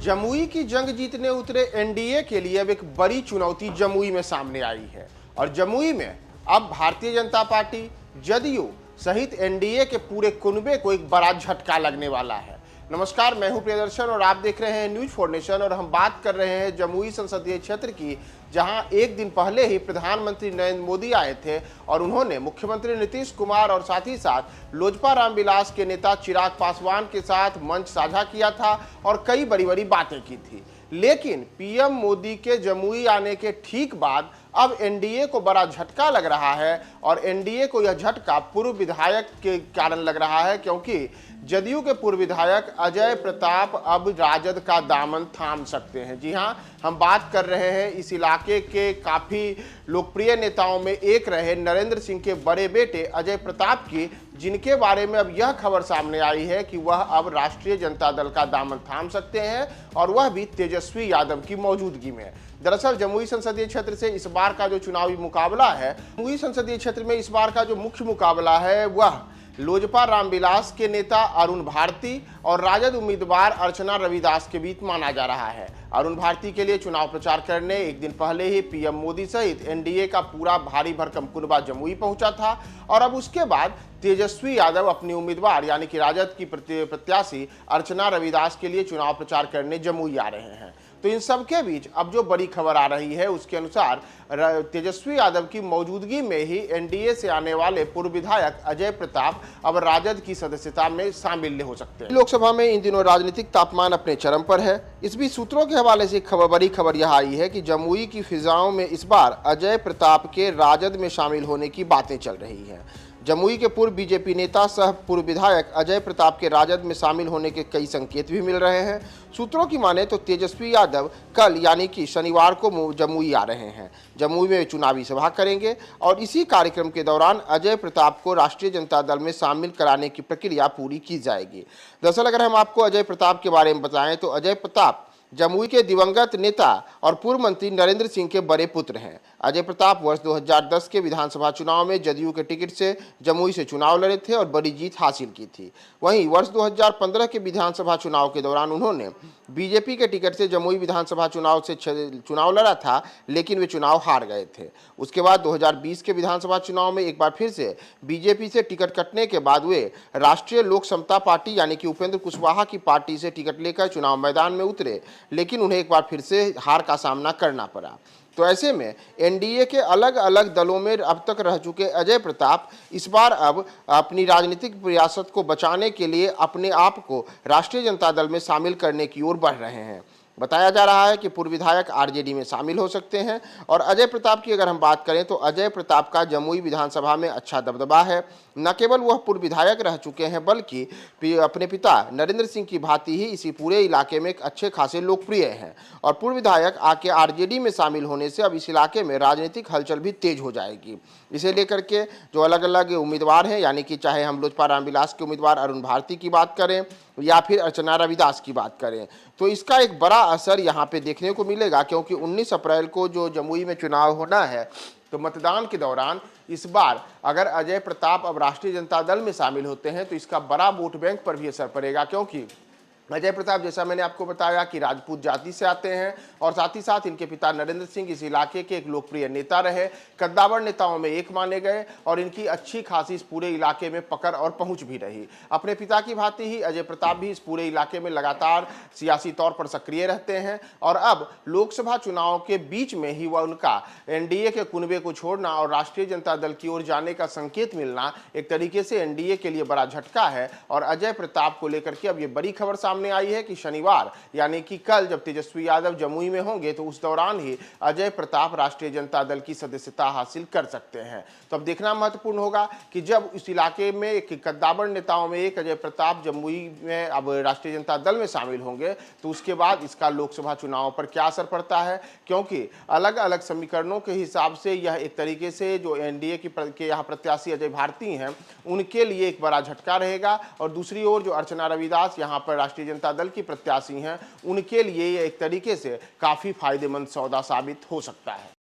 जमुई की जंग जीतने उतरे एनडीए के लिए अब एक बड़ी चुनौती जमुई में सामने आई है और जमुई में अब भारतीय जनता पार्टी, जदयू सहित एनडीए के पूरे कुनबे को एक बड़ा झटका लगने वाला है। नमस्कार, मैं हूं प्रियदर्शन और आप देख रहे हैं न्यूज 4 नेशन और हम बात कर रहे हैं जमुई संसदीय क्षेत्र की, जहां एक दिन पहले ही प्रधानमंत्री नरेंद्र मोदी आए थे और उन्होंने मुख्यमंत्री नीतीश कुमार और साथ ही साथ लोजपा रामविलास के नेता चिराग पासवान के साथ मंच साझा किया था और कई बड़ी बड़ी बातें की थी। लेकिन पीएम मोदी के जमुई आने के ठीक बाद अब एनडीए को बड़ा झटका लग रहा है और एनडीए को यह झटका पूर्व विधायक के कारण लग रहा है, क्योंकि जदयू के पूर्व विधायक अजय प्रताप अब राजद का दामन थाम सकते हैं। जी हां, हम बात कर रहे हैं इस इलाके के काफी लोकप्रिय नेताओं में एक रहे नरेंद्र सिंह के बड़े बेटे अजय प्रताप की, जिनके बारे में अब यह खबर सामने आई है कि वह अब राष्ट्रीय जनता दल का दामन थाम सकते हैं और वह भी तेजस्वी यादव की मौजूदगी में। दरअसल जमुई संसदीय क्षेत्र से इस बार का जो चुनावी मुकाबला है, जमुई संसदीय क्षेत्र में इस बार का जो मुख्य मुकाबला है वह लोजपा रामविलास के नेता अरुण भारती और राजद उम्मीदवार अर्चना रविदास के बीच माना जा रहा है। अरुण भारती के लिए चुनाव प्रचार करने एक दिन पहले ही पीएम मोदी सहित एनडीए का पूरा भारी भरकम कुनबा जमुई पहुंचा था और अब उसके बाद तेजस्वी यादव अपनी उम्मीदवार यानी कि राजद की प्रत्याशी अर्चना रविदास के लिए चुनाव प्रचार करने जमुई आ रहे हैं। तो इन सब के बीच अब जो बड़ी खबर आ रही है उसके अनुसार तेजस्वी यादव की मौजूदगी में ही एनडीए से आने वाले पूर्व विधायक अजय प्रताप अब राजद की सदस्यता में शामिल हो सकते हैं। लोकसभा में इन दिनों राजनीतिक तापमान अपने चरम पर है। इस बीच सूत्रों के हवाले से बड़ी खबर यह आई है कि जमुई की फिजाओं में इस बार अजय प्रताप के राजद में शामिल होने की बातें चल रही हैं। जमुई के पूर्व बीजेपी नेता सह पूर्व विधायक अजय प्रताप के राजद में शामिल होने के कई संकेत भी मिल रहे हैं। सूत्रों की माने तो तेजस्वी यादव कल यानी कि शनिवार को जमुई आ रहे हैं। जमुई में चुनावी सभा करेंगे और इसी कार्यक्रम के दौरान अजय प्रताप को राष्ट्रीय जनता दल में शामिल कराने की प्रक्रिया पूरी की जाएगी। दरअसल अगर हम आपको अजय प्रताप के बारे में बताएं तो अजय प्रताप जमुई के दिवंगत नेता और पूर्व मंत्री नरेंद्र सिंह के बड़े पुत्र हैं। अजय प्रताप वर्ष 2010 के विधानसभा चुनाव में जदयू के टिकट से जमुई से चुनाव लड़े थे और बड़ी जीत हासिल की थी। वहीं वर्ष 2015 के विधानसभा चुनाव के दौरान उन्होंने बीजेपी के टिकट से जमुई विधानसभा चुनाव लड़ा था, लेकिन वे चुनाव हार गए थे। उसके बाद 2020 के विधानसभा चुनाव में एक बार फिर से बीजेपी से टिकट कटने के बाद वे राष्ट्रीय लोक समता पार्टी यानी कि उपेंद्र कुशवाहा की पार्टी से टिकट लेकर चुनाव मैदान में उतरे, लेकिन उन्हें एक बार फिर से हार का सामना करना पड़ा। तो ऐसे में एनडीए के अलग अलग दलों में अब तक रह चुके अजय प्रताप इस बार अब अपनी राजनीतिक विरासत को बचाने के लिए अपने आप को राष्ट्रीय जनता दल में शामिल करने की ओर बढ़ रहे हैं। बताया जा रहा है कि पूर्व विधायक आरजेडी में शामिल हो सकते हैं और अजय प्रताप की अगर हम बात करें तो अजय प्रताप का जमुई विधानसभा में अच्छा दबदबा है। न केवल वह पूर्व विधायक रह चुके हैं बल्कि अपने पिता नरेंद्र सिंह की भांति ही इसी पूरे इलाके में अच्छे खासे लोकप्रिय हैं और पूर्व विधायक आके आरजेडी में शामिल होने से अब इस इलाके में राजनीतिक हलचल भी तेज हो जाएगी। इसे लेकर के जो अलग अलग उम्मीदवार हैं, यानी कि चाहे हम लोजपा रामविलास के उम्मीदवार अरुण भारती की बात करें या फिर अर्चना रविदास की बात करें, तो इसका एक बड़ा असर यहाँ पे देखने को मिलेगा, क्योंकि 19 अप्रैल को जो जमुई में चुनाव होना है, तो मतदान के दौरान इस बार अगर अजय प्रताप अब राष्ट्रीय जनता दल में शामिल होते हैं तो इसका बड़ा वोट बैंक पर भी असर पड़ेगा, क्योंकि अजय प्रताप जैसा मैंने आपको बताया कि राजपूत जाति से आते हैं और साथ ही साथ इनके पिता नरेंद्र सिंह इस इलाके के एक लोकप्रिय नेता रहे, कद्दावर नेताओं में एक माने गए और इनकी अच्छी खासी इस पूरे इलाके में पकड़ और पहुंच भी रही। अपने पिता की भांति ही अजय प्रताप भी इस पूरे इलाके में लगातार सियासी तौर पर सक्रिय रहते हैं और अब लोकसभा चुनाव के बीच में ही वह उनका एनडीए के कुनबे को छोड़ना और राष्ट्रीय जनता दल की ओर जाने का संकेत मिलना एक तरीके से एनडीए के लिए बड़ा झटका है। और अजय प्रताप को लेकर के अब ये बड़ी खबर सामने आई है कि शनिवार यानी कि कल जब तेजस्वी यादव जमुई में होंगे तो उस दौरान ही अजय प्रताप राष्ट्रीय जनता दल की सदस्यता हासिल कर सकते हैं। तो अब देखना महत्वपूर्ण होगा कि जब इस इलाके में एक कद्दावर नेताओं में एक अजय प्रताप जमुई में अब राष्ट्रीय जनता दल में शामिल होंगे तो उसके बाद इसका लोकसभा चुनाव पर क्या असर पड़ता है, क्योंकि अलग अलग समीकरणों के हिसाब से यह एक तरीके से जो एनडीए के यहाँ प्रत्याशी अजय भारती हैं उनके लिए एक बड़ा झटका रहेगा और दूसरी ओर जो अर्चना रविदास यहाँ पर राष्ट्रीय जनता दल की प्रत्याशी हैं उनके लिए एक तरीके से काफी फायदेमंद सौदा साबित हो सकता है।